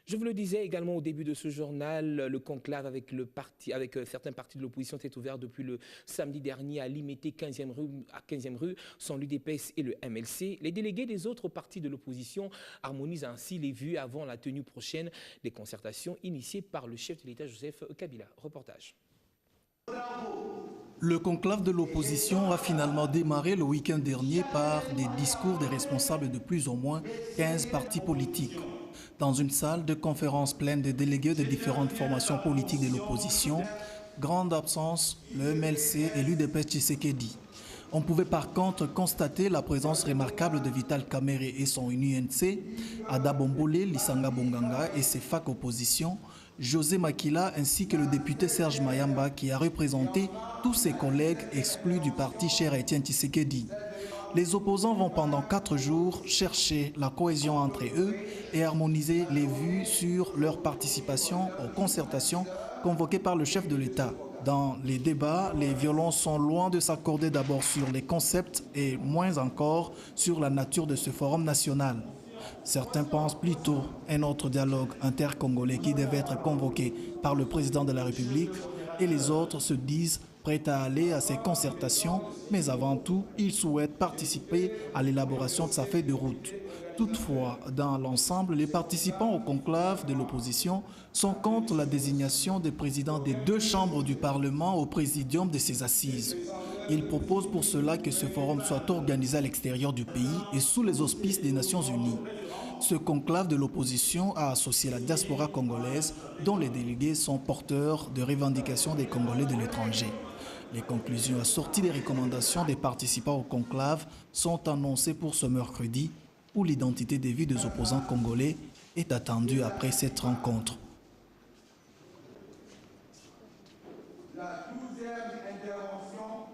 Je vous le disais également au début de ce journal, le conclave avec certains partis de l'opposition s'est ouvert depuis le samedi dernier à Limité 15e rue, sans l'UDPS et le MLC. Les délégués des autres partis de l'opposition harmonisent ainsi les vues avant la tenue prochaine des concertations initiées par le chef de l'État Joseph Kabila. Reportage. Le conclave de l'opposition a finalement démarré le week-end dernier par des discours des responsables de plus ou moins 15 partis politiques. Dans une salle de conférence pleine de délégués de différentes formations politiques de l'opposition, grande absence, le MLC et l'UDPS Tshisekedi. On pouvait par contre constater la présence remarquable de Vital Kamerhe et son UNC, Ada Bombole, Lisanga Bonganga et ses FAC opposition, José Makila ainsi que le député Serge Mayamba qui a représenté tous ses collègues exclus du parti cher à Etienne Tshisekedi. Les opposants vont pendant 4 jours chercher la cohésion entre eux et harmoniser les vues sur leur participation aux concertations convoquées par le chef de l'État. Dans les débats, les violons sont loin de s'accorder d'abord sur les concepts et moins encore sur la nature de ce forum national. Certains pensent plutôt à un autre dialogue intercongolais qui devait être convoqué par le président de la République et les autres se disent prêts à aller à ces concertations, mais avant tout, ils souhaitent participer à l'élaboration de sa feuille de route. Toutefois, dans l'ensemble, les participants au conclave de l'opposition sont contre la désignation des présidents des 2 chambres du Parlement au présidium de ces assises. Ils proposent pour cela que ce forum soit organisé à l'extérieur du pays et sous les auspices des Nations Unies. Ce conclave de l'opposition a associé la diaspora congolaise, dont les délégués sont porteurs de revendications des Congolais de l'étranger. Les conclusions assorties des recommandations des participants au conclave sont annoncées pour ce mercredi, où l'identité des vies des opposants congolais est attendue après cette rencontre. La 12e intervention